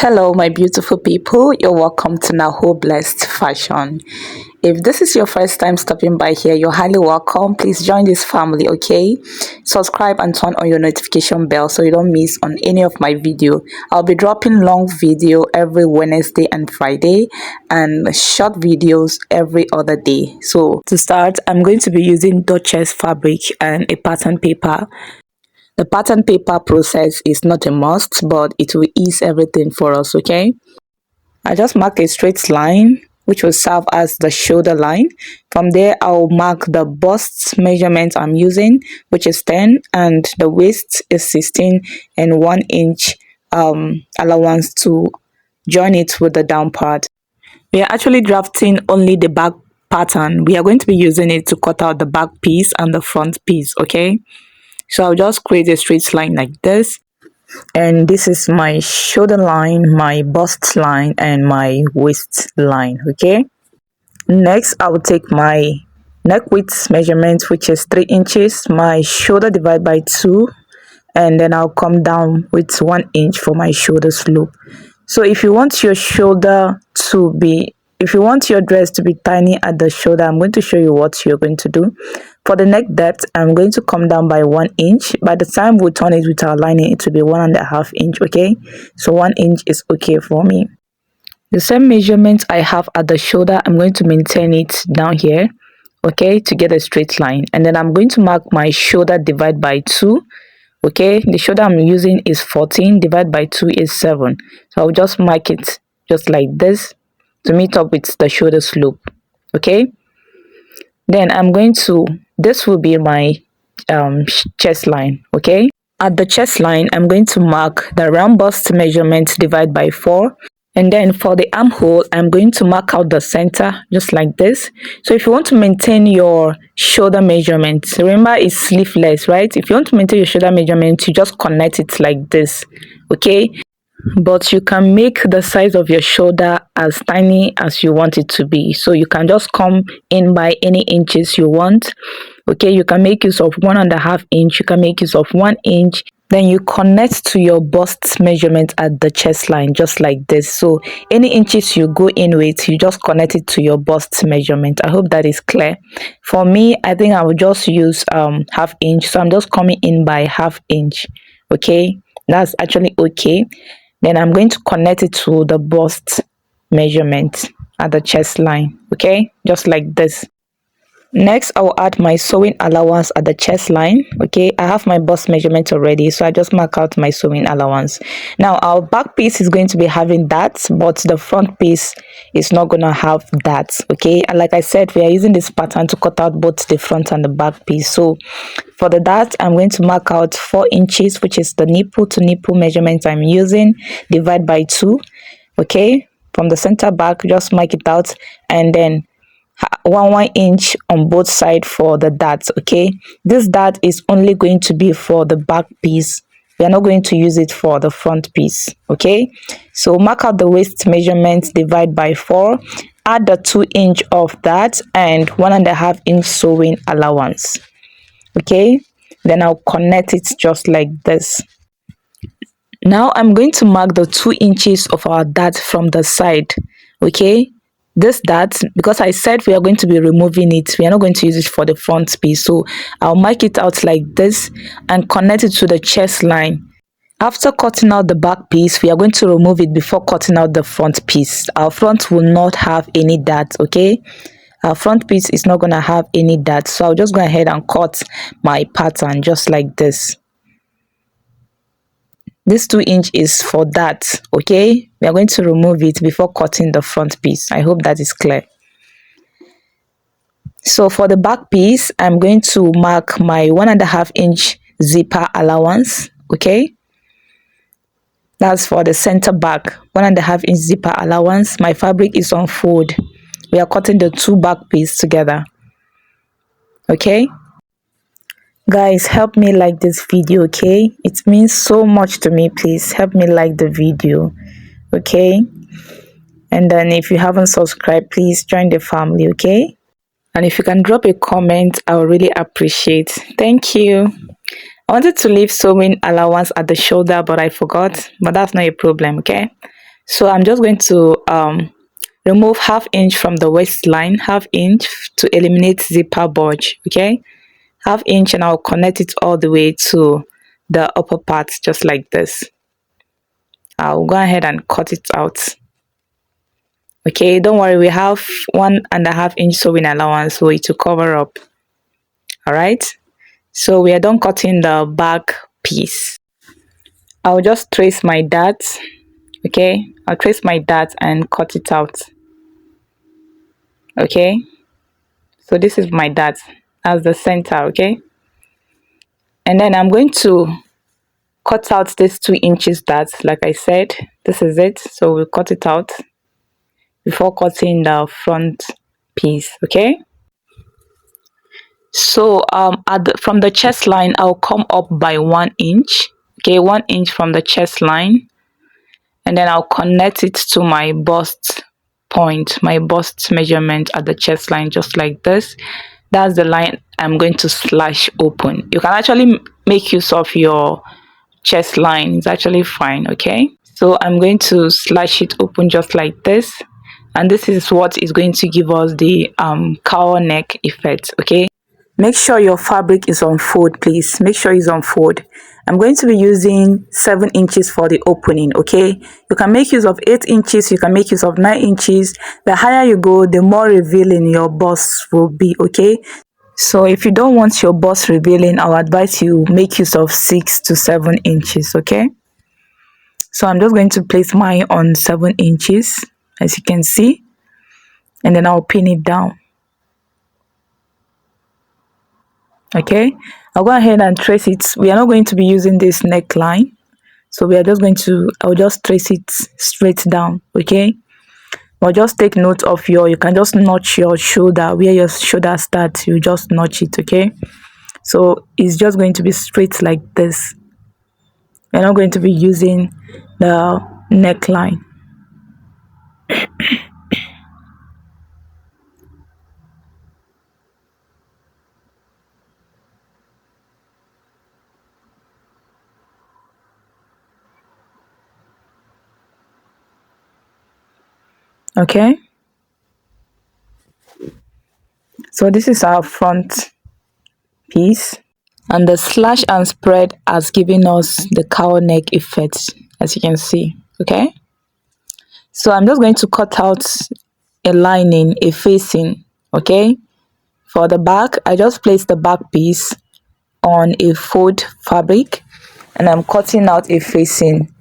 Hello, my beautiful people. You're welcome to Naho Blessed Fashion. If this is your first time stopping by here, you're highly welcome. Please join this family, okay? Subscribe and turn on your notification bell so you don't miss on any of my video. I'll be dropping long video every Wednesday and Friday and short videos every other day. So to start, I'm going to be using Duchess fabric and a pattern paper. The pattern paper process is not a must, but it will ease everything for us, okay? I just mark a straight line, which will serve as the shoulder line. From there, I'll mark the bust measurement I'm using, which is 10, and the waist is 16 and 1 inch allowance to join it with the down part. We are actually drafting only the back pattern. We are going to be using it to cut out the back piece and the front piece, okay? So I'll just create a straight line like this, and this is my shoulder line, my bust line, and my waist line, okay? Next, I will take my neck width measurement, which is 3 inches, my shoulder divide by 2, and then I'll come down with 1 inch for my shoulder slope. So if you want your shoulder to be, if you want your dress to be tiny at the shoulder, I'm going to show you what you're going to do. For the neck depth, I'm going to come down by 1 inch. By the time we turn it with our lining, it will be 1.5 inch, okay? So 1 inch is okay for me. The same measurement I have at the shoulder, I'm going to maintain it down here, okay, to get a straight line. And then I'm going to mark my shoulder divide by 2, okay? The shoulder I'm using is 14, divide by 2 is 7. So I'll just mark it just like this to meet up with the shoulder slope, okay? Then I'm going to, this will be my chest line, okay? At the chest line, I'm going to mark the round bust measurement divide by 4. And then for the armhole, I'm going to mark out the center just like this. So if you want to maintain your shoulder measurement, remember it's sleeveless, right? If you want to maintain your shoulder measurement, you just connect it like this, okay? But you can make the size of your shoulder as tiny as you want it to be. So you can just come in by any inches you want, okay? You can make use of 1.5 inch, you can make use of 1 inch. Then you connect to your bust measurement at the chest line just like this. So any inches you go in with, you just connect it to your bust measurement. I hope that is clear. For me, I think I will just use half inch. So I'm just coming in by half inch, okay? That's actually okay. Then I'm going to connect it to the bust measurement at the chest line, okay? Just like this. Next, I will add my sewing allowance at the chest line, okay? I have my bust measurement already, so I just mark out my sewing allowance. Now, our back piece is going to be having that, but the front piece is not going to have that, okay? And like I said, we are using this pattern to cut out both the front and the back piece. So for the dart, I'm going to mark out 4 inches, which is the nipple to nipple measurement I'm using, divide by 2, okay? From the center back, just mark it out, and then 1 inch on both sides for the darts, okay? This dart is only going to be for the back piece. We are not going to use it for the front piece, okay? So mark out the waist measurement, divide by 4, add the 2 inch of that and 1.5 inch sewing allowance, okay? Then I'll connect it just like this. Now I'm going to mark the 2 inches of our dart from the side, okay? This dart, because I said we are going to be removing it, we are not going to use it for the front piece. So I'll mark it out like this and connect it to the chest line. After cutting out the back piece, we are going to remove it before cutting out the front piece. Our front will not have any dart, okay? Our front piece is not going to have any dart. So I'll just go ahead and cut my pattern just like this. This 2 inch is for that, okay? We are going to remove it before cutting the front piece. I hope that is clear. So for the back piece, I'm going to mark my 1.5 inch zipper allowance, okay? That's for the center back, 1.5 inch zipper allowance. My fabric is on fold. We are cutting the 2 back pieces together, okay? Guys, help me like this video, okay? It means so much to me. Please help me like the video, okay? And then if you haven't subscribed, please join the family, okay? And if you can drop a comment, I would really appreciate. Thank you. I wanted to leave sewing allowance at the shoulder, but I forgot. But that's not a problem, okay? So I'm just going to remove half inch from the waistline, half inch to eliminate zipper bulge. Okay, half inch, and I'll connect it all the way to the upper part, just like this. I'll go ahead and cut it out. Okay, don't worry, we have 1.5 inch sewing allowance, so it will cover up. All right, so we are done cutting the back piece. I'll just trace my dart. Okay, I'll trace my dart and cut it out. Okay, so this is my dart as the center. Okay, and then I'm going to cut out this 2 inches dart. Like I said, this is it, so we'll cut it out before cutting the front piece. Okay, so from the chest line, I'll come up by 1 inch. Okay, 1 inch from the chest line, and then I'll connect it to my bust point, my bust measurement at the chest line, just like this. That's the line I'm going to slash open. You can actually make use of your chest line, it's actually fine. Okay, so I'm going to slash it open just like this, and this is what is going to give us the cowl neck effect. Okay, make sure your fabric is on fold, please. Make sure it's on fold. I'm going to be using 7 inches for the opening. Okay, you can make use of 8 inches, you can make use of 9 inches. The higher you go, the more revealing your bust will be. Okay, so if you don't want your bust revealing, I'll advise you make use of 6 to 7 inches. Okay, so I'm just going to place mine on 7 inches, as you can see, and then I'll pin it down. Okay, I'll go ahead and trace it. We are not going to be using this neckline, so we are just going to, I'll just trace it straight down. Okay, but just take note of you can just notch your shoulder where your shoulder starts. You just notch it. Okay, so it's just going to be straight like this. We're not going to be using the neckline. Okay, so this is our front piece, and the slash and spread has given us the cowl neck effect, as you can see. Okay, so I'm just going to cut out a lining, a facing. Okay, for the back, I just place the back piece on a fold fabric, and I'm cutting out a facing.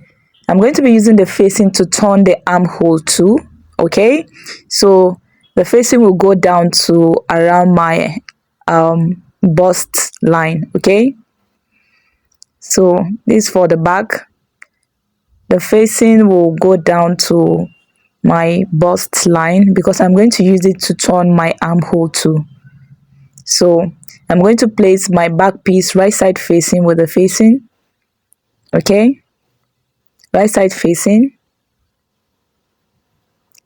I'm going to be using the facing to turn the armhole too. Okay, so the facing will go down to around my bust line. Okay, so this for the back, the facing will go down to my bust line because I'm going to use it to turn my armhole too. So I'm going to place my back piece right side facing with the facing. Okay, right side facing,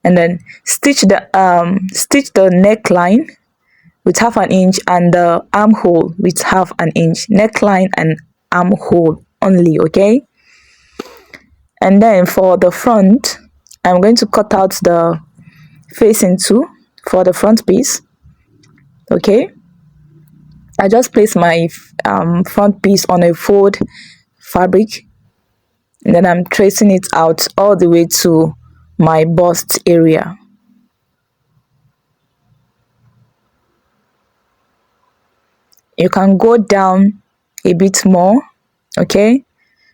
and then stitch the neckline with 1/2 inch and the armhole with 1/2 inch. Neckline and armhole only. Okay, and then for the front, I'm going to cut out the facing too for the front piece. Okay, I just place my front piece on a fold fabric, and then I'm tracing it out all the way to my bust area. You can go down a bit more. Okay,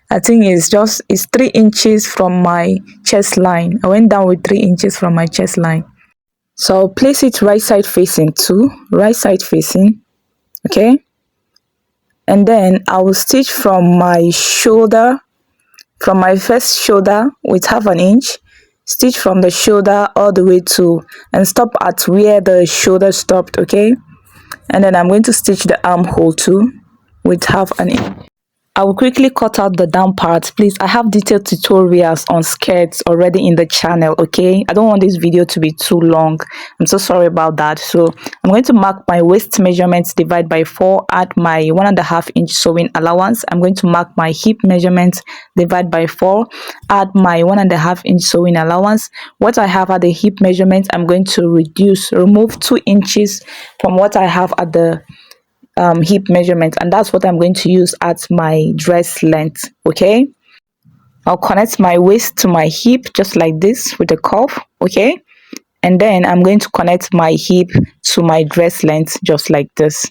I think it's 3 inches from my chest line. I went down with 3 inches from my chest line, so I'll place it right side facing too, right side facing. Okay, and then I will stitch from my shoulder, from my first shoulder with 1/2 inch, stitch from the shoulder all the way to, and stop at where the shoulder stopped. Okay, and then I'm going to stitch the armhole too with 1/2 inch. I will quickly cut out the down part. Please, I have detailed tutorials on skirts already in the channel, okay? I don't want this video to be too long. I'm so sorry about that. So I'm going to mark my waist measurements, divide by 4, add my 1.5 inch sewing allowance. I'm going to mark my hip measurements, divide by 4, add my 1.5 inch sewing allowance. What I have at the hip measurement, I'm going to remove 2 inches from what I have at the hip measurement, and that's what I'm going to use at my dress length. Okay, I'll connect my waist to my hip just like this with a cuff. Okay, and then I'm going to connect my hip to my dress length just like this.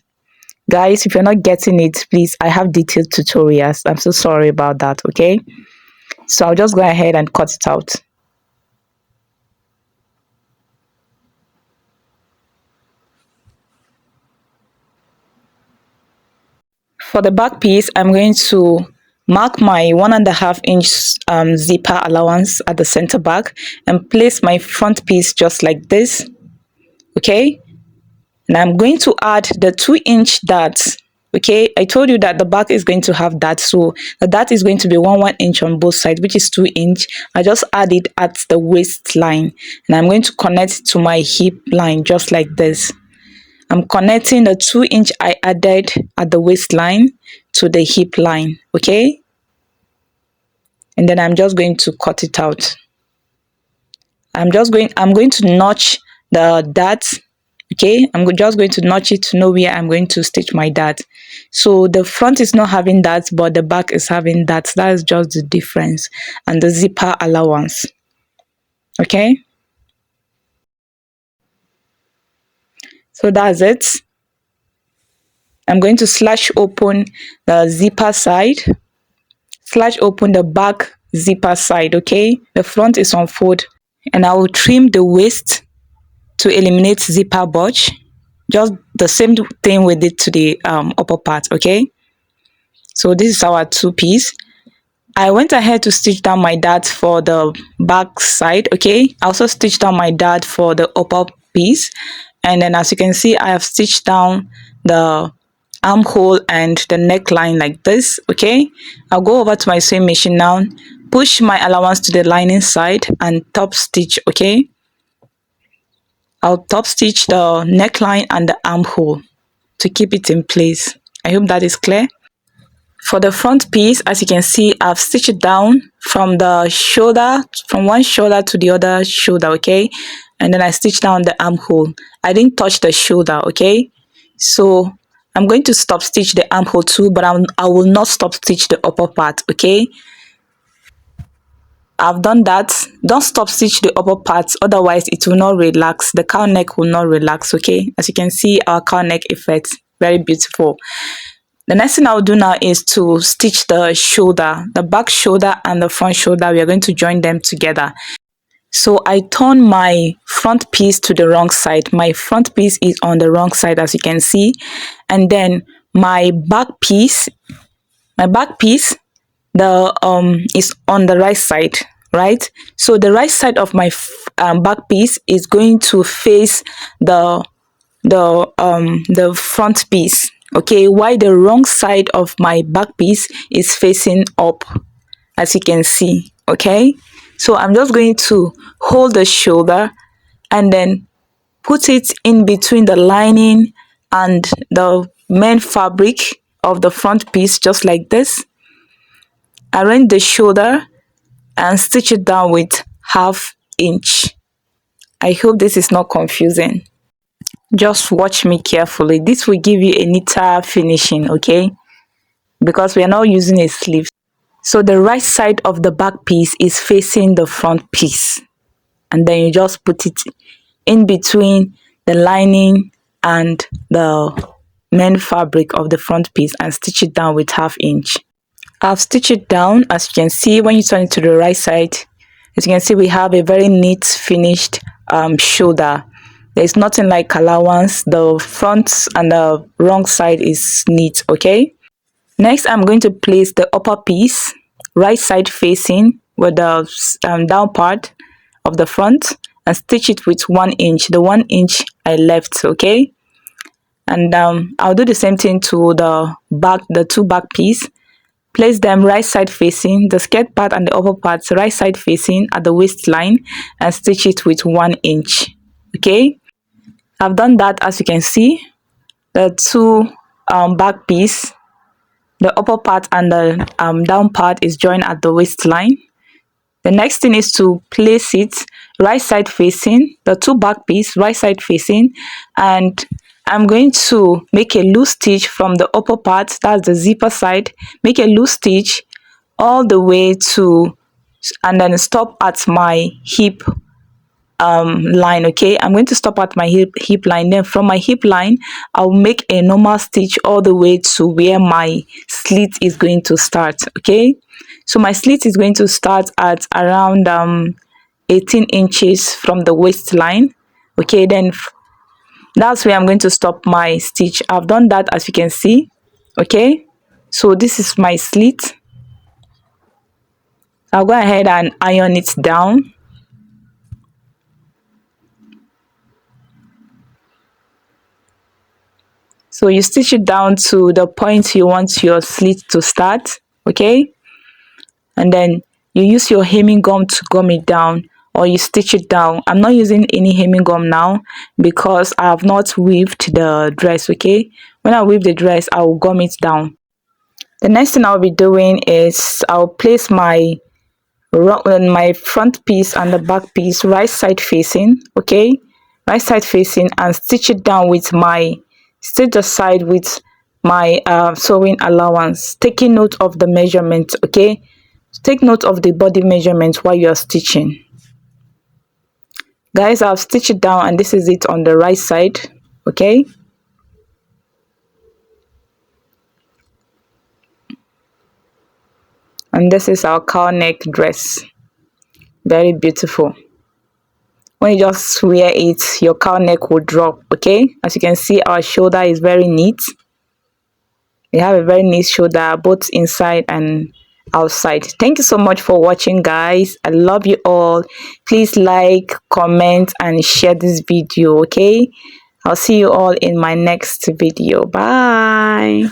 Guys, if you're not getting it, please, I have detailed tutorials. I'm so sorry about that. Okay, so I'll just go ahead and cut it out. For the back piece, I'm going to mark my 1.5 inch zipper allowance at the center back and place my front piece just like this. Okay, and I'm going to add the 2-inch darts. Okay, I told you that the back is going to have that, so the dart is going to be 1 inch on both sides, which is 2 inch. I just add it at the waistline, and I'm going to connect to my hip line just like this. I'm connecting the 2-inch I added at the waistline to the hip line, okay? And then I'm just going to cut it out. I'm going to notch the dart, okay? Just going to notch it to know where I'm going to stitch my dart. So the front is not having that, but the back is having that. That is just the difference, and the zipper allowance, okay? So that's it. I'm going to slash open the zipper side, slash open the back zipper side, okay? The front is on fold, and I will trim the waist to eliminate zipper bulge. Just the same thing we did to the upper part, okay? So this is our 2-piece. I went ahead to stitch down my dart for the back side, okay? I also stitched down my dart for the upper piece, and then as you can see, I have stitched down the armhole and the neckline like this, okay? I'll go over to my sewing machine now, push my allowance to the lining side and top stitch, okay? I'll top stitch the neckline and the armhole to keep it in place. I hope that is clear. For the front piece, as you can see, I've stitched it down from the shoulder, from one shoulder to the other shoulder, okay? And then I stitched down the armhole. I didn't touch the shoulder, okay? So I'm going to stop stitch the armhole too, but I will not stop stitch the upper part, okay? I've done that. Don't stop stitch the upper part, otherwise it will not relax. The cowl neck will not relax, okay? As you can see, our cowl neck effect, very beautiful. The next thing I'll do now is to stitch the shoulder, the back shoulder and the front shoulder. We are going to join them together. So I turn my front piece to the wrong side. My front piece is on the wrong side, as you can see. And then my back piece, the is on the right side, right? So the right side of my back piece is going to face the front piece, okay, while the wrong side of my back piece is facing up, as you can see, okay? So I'm just going to hold the shoulder and then put it in between the lining and the main fabric of the front piece, just like this. Arrange the shoulder and stitch it down with 1/2 inch. I hope this is not confusing. Just watch me carefully. This will give you a neater finishing, okay? Because we are now using a sleeve. So the right side of the back piece is facing the front piece. And then you just put it in between the lining and the main fabric of the front piece and stitch it down with 1/2 inch. I've stitched it down. As you can see, when you turn it to the right side, as you can see, we have a very neat finished shoulder. There's nothing like allowance. The front and the wrong side is neat, okay? Next, I'm going to place the upper piece right side facing with the down part of the front and stitch it with 1 inch. The 1 inch I left, okay? And I'll do the same thing to the back, the 2 back piece. Place them right side facing, the skirt part and the upper part right side facing at the waistline, and stitch it with 1 inch. Okay, I've done that. As you can see, the two back piece, the upper part and the down part is joined at the waistline. The next thing is to place it right side facing, the two back piece right side facing, and I'm going to make a loose stitch from the upper part, that's the zipper side, make a loose stitch all the way to, and then stop at my hip line. Okay, I'm going to stop at my hip line. Then from my hip line, I'll make a normal stitch all the way to where my slit is going to start. Okay, so my slit is going to start at around 18 inches from the waistline. Okay, then that's where I'm going to stop my stitch. I've done that, as you can see. Okay, so this is my slit. I'll go ahead and iron it down. So you stitch it down to the point you want your slit to start. Okay, and then you use your hemming gum to gum it down, or you stitch it down. I'm not using any hemming gum now because I have not weaved the dress. Okay, when I weave the dress, I will gum it down. The next thing I'll be doing is I'll place my front piece and the back piece right side facing. Okay, right side facing, and stitch it down with my, stitch the side with my sewing allowance, taking note of the measurement. Okay, take note of the body measurement while you're stitching. Guys, I've stitched it down and this is it on the right side. Okay, and this is our cowl neck dress. Very beautiful. When you just wear it, your cowl neck will drop. Okay, as you can see, our shoulder is very neat. We have a very neat shoulder both inside and outside. Thank you so much for watching, guys. I love you all. Please like, comment and share this video. Okay, I'll see you all in my next video. Bye.